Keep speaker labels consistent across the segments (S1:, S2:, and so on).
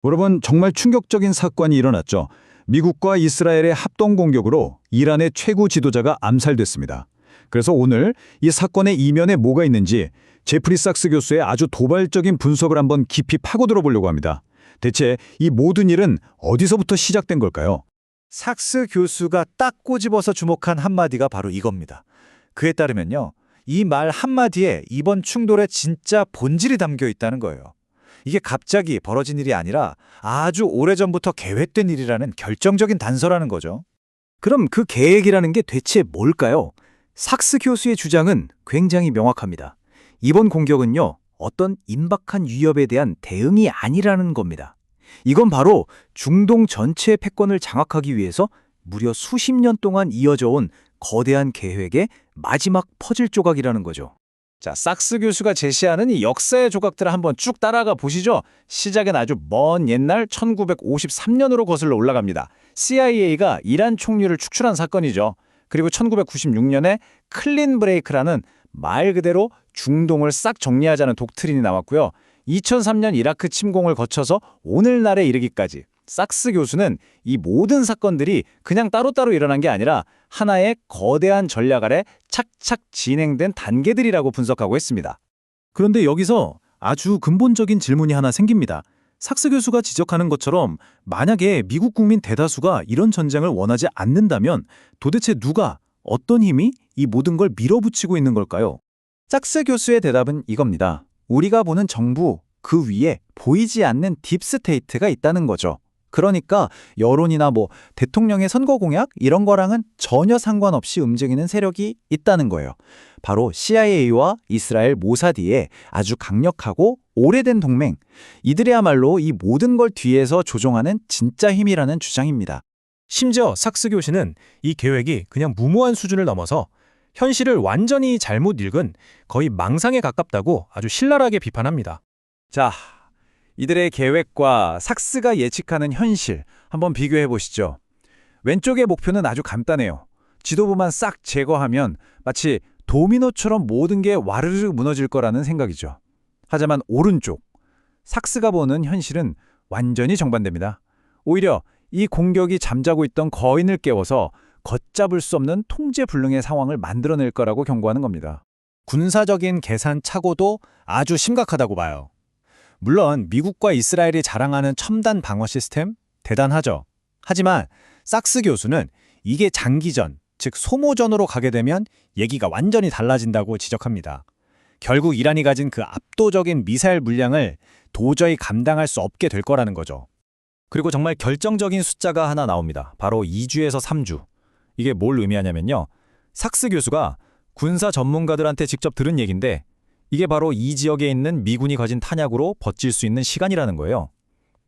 S1: 여러분, 정말 충격적인 사건이 일어났죠. 미국과 이스라엘의 합동 공격으로 이란의 최고 지도자가 암살됐습니다. 그래서 오늘 이 사건의 이면에 뭐가 있는지 제프리 sak스 교수의 아주 도발적인 분석을 한번 깊이 파고들어 보려고 합니다. 대체 이 모든 일은 어디서부터 시작된 걸까요?
S2: 삭스 교수가 딱 꼬집어서 주목한 한마디가 바로 이겁니다. 그에 따르면요, 이 말 한마디에 이번 충돌의 진짜 본질이 담겨 있다는 거예요. 이게 갑자기 벌어진 일이 아니라 아주 오래전부터 계획된 일이라는 결정적인 단서라는 거죠.
S3: 그럼 그 계획이라는 게 대체 뭘까요? 삭스 교수의 주장은 굉장히 명확합니다. 이번 공격은요, 어떤 임박한 위협에 대한 대응이 아니라는 겁니다. 이건 바로 중동 전체의 패권을 장악하기 위해서 무려 수십 년 동안 이어져 온 거대한 계획의 마지막 퍼즐 조각이라는 거죠.
S2: 자, 삭스 교수가 제시하는 이 역사의 조각들을 한번 쭉 따라가 보시죠. 시작은 아주 먼 옛날 1953년으로 거슬러 올라갑니다. CIA가 이란 총리를 축출한 사건이죠. 그리고 1996년에 클린 브레이크라는 말 그대로 중동을 싹 정리하자는 독트린이 나왔고요. 2003년 이라크 침공을 거쳐서 오늘날에 이르기까지 삭스 교수는 이 모든 사건들이 그냥 따로따로 일어난 게 아니라 하나의 거대한 전략 아래 착착 진행된 단계들이라고 분석하고 있습니다.
S3: 그런데 여기서 아주 근본적인 질문이 하나 생깁니다. 삭스 교수가 지적하는 것처럼 만약에 미국 국민 대다수가 이런 전쟁을 원하지 않는다면 도대체 누가, 어떤 힘이 이 모든 걸 밀어붙이고 있는 걸까요?
S2: 삭스 교수의 대답은 이겁니다. 우리가 보는 정부, 그 위에 보이지 않는 딥스테이트가 있다는 거죠. 그러니까 여론이나 대통령의 선거 공약 이런 거랑은 전혀 상관없이 움직이는 세력이 있다는 거예요. 바로 CIA와 이스라엘 모사디의 아주 강력하고 오래된 동맹, 이들이야말로 이 모든 걸 뒤에서 조종하는 진짜 힘이라는 주장입니다.
S4: 심지어 삭스 교수는 이 계획이 그냥 무모한 수준을 넘어서 현실을 완전히 잘못 읽은 거의 망상에 가깝다고 아주 신랄하게 비판합니다.
S2: 자, 이들의 계획과 삭스가 예측하는 현실 한번 비교해 보시죠. 왼쪽의 목표는 아주 간단해요. 지도부만 싹 제거하면 마치 도미노처럼 모든 게 와르르 무너질 거라는 생각이죠. 하지만 오른쪽, 삭스가 보는 현실은 완전히 정반대입니다. 오히려 이 공격이 잠자고 있던 거인을 깨워서 걷잡을 수 없는 통제불능의 상황을 만들어낼 거라고 경고하는 겁니다. 군사적인 계산 착오도 아주 심각하다고 봐요. 물론 미국과 이스라엘이 자랑하는 첨단 방어 시스템 대단하죠. 하지만 삭스 교수는 이게 장기전, 즉 소모전으로 가게 되면 얘기가 완전히 달라진다고 지적합니다. 결국 이란이 가진 그 압도적인 미사일 물량을 도저히 감당할 수 없게 될 거라는 거죠. 그리고 정말 결정적인 숫자가 하나 나옵니다. 바로 2주에서 3주. 이게 뭘 의미하냐면요. 삭스 교수가 군사 전문가들한테 직접 들은 얘기인데 이게 바로 이 지역에 있는 미군이 가진 탄약으로 버틸 수 있는 시간이라는 거예요.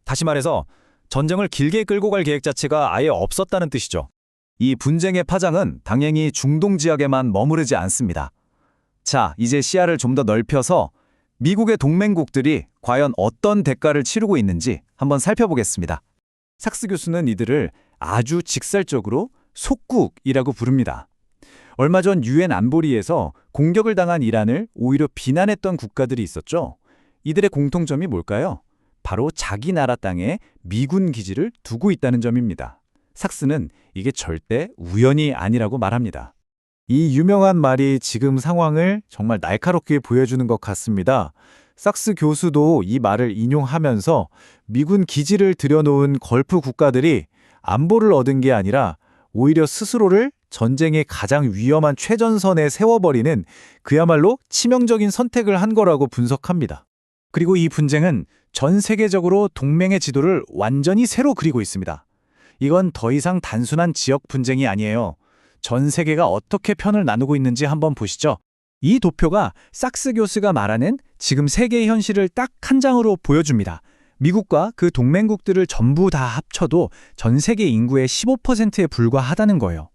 S2: 다시 말해서 전쟁을 길게 끌고 갈 계획 자체가 아예 없었다는 뜻이죠. 이 분쟁의 파장은 당연히 중동 지역에만 머무르지 않습니다. 자, 이제 시야를 좀 더 넓혀서 미국의 동맹국들이 과연 어떤 대가를 치르고 있는지 한번 살펴보겠습니다. 삭스 교수는 이들을 아주 직설적으로 속국이라고 부릅니다. 얼마 전 유엔 안보리에서 공격을 당한 이란을 오히려 비난했던 국가들이 있었죠. 이들의 공통점이 뭘까요? 바로 자기 나라 땅에 미군 기지를 두고 있다는 점입니다. 삭스는 이게 절대 우연이 아니라고 말합니다. 이 유명한 말이 지금 상황을 정말 날카롭게 보여주는 것 같습니다. 삭스 교수도 이 말을 인용하면서 미군 기지를 들여놓은 걸프 국가들이 안보를 얻은 게 아니라 오히려 스스로를 전쟁의 가장 위험한 최전선에 세워버리는 그야말로 치명적인 선택을 한 거라고 분석합니다. 그리고 이 분쟁은 전 세계적으로 동맹의 지도를 완전히 새로 그리고 있습니다. 이건 더 이상 단순한 지역 분쟁이 아니에요. 전 세계가 어떻게 편을 나누고 있는지 한번 보시죠. 이 도표가 삭스 교수가 말하는 지금 세계의 현실을 딱 한 장으로 보여줍니다. 미국과 그 동맹국들을 전부 다 합쳐도 전 세계 인구의 15%에 불과하다는 거예요.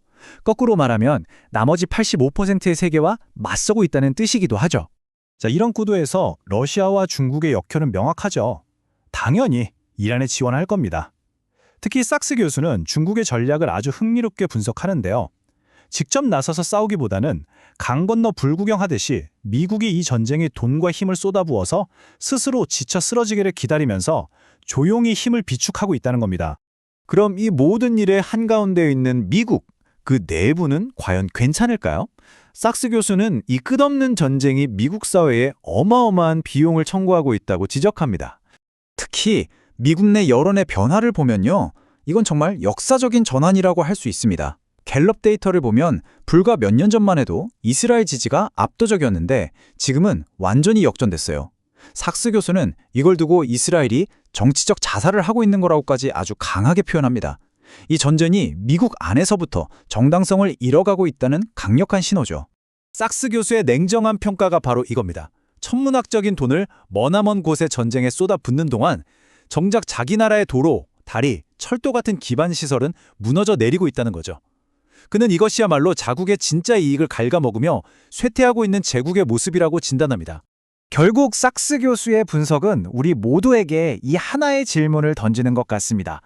S2: 거꾸로 말하면 나머지 85%의 세계와 맞서고 있다는 뜻이기도 하죠. 자, 이런 구도에서 러시아와 중국의 역효는 명확하죠. 당연히 이란에 지원할 겁니다. 특히 삭스 교수는 중국의 전략을 아주 흥미롭게 분석하는데요.
S4: 직접 나서서 싸우기보다는 강 건너 불구경하듯이 미국이 이 전쟁에 돈과 힘을 쏟아부어서 스스로 지쳐 쓰러지기를 기다리면서 조용히 힘을 비축하고 있다는 겁니다.
S2: 그럼 이 모든 일의 한가운데 있는 미국, 그 내부는 과연 괜찮을까요? 삭스 교수는 이 끝없는 전쟁이 미국 사회에 어마어마한 비용을 청구하고 있다고 지적합니다. 특히 미국 내 여론의 변화를 보면요. 이건 정말 역사적인 전환이라고 할 수 있습니다. 갤럽 데이터를 보면 불과 몇 년 전만 해도 이스라엘 지지가 압도적이었는데 지금은 완전히 역전됐어요. 삭스 교수는 이걸 두고 이스라엘이 정치적 자살을 하고 있는 거라고까지 아주 강하게 표현합니다. 이 전쟁이 미국 안에서부터 정당성을 잃어가고 있다는 강력한 신호죠. 삭스 교수의 냉정한 평가가 바로 이겁니다. 천문학적인 돈을 머나먼 곳의 전쟁에 쏟아붓는 동안 정작 자기 나라의 도로, 다리, 철도 같은 기반 시설은 무너져 내리고 있다는 거죠. 그는 이것이야말로 자국의 진짜 이익을 갉아먹으며 쇠퇴하고 있는 제국의 모습이라고 진단합니다.
S3: 결국 삭스 교수의 분석은 우리 모두에게 이 하나의 질문을 던지는 것 같습니다.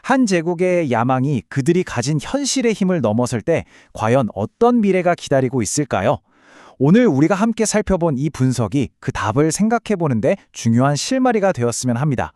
S3: 한 제국의 야망이 그들이 가진 현실의 힘을 넘어설 때 과연 어떤 미래가 기다리고 있을까요? 오늘 우리가 함께 살펴본 이 분석이 그 답을 생각해 보는데 중요한 실마리가 되었으면 합니다.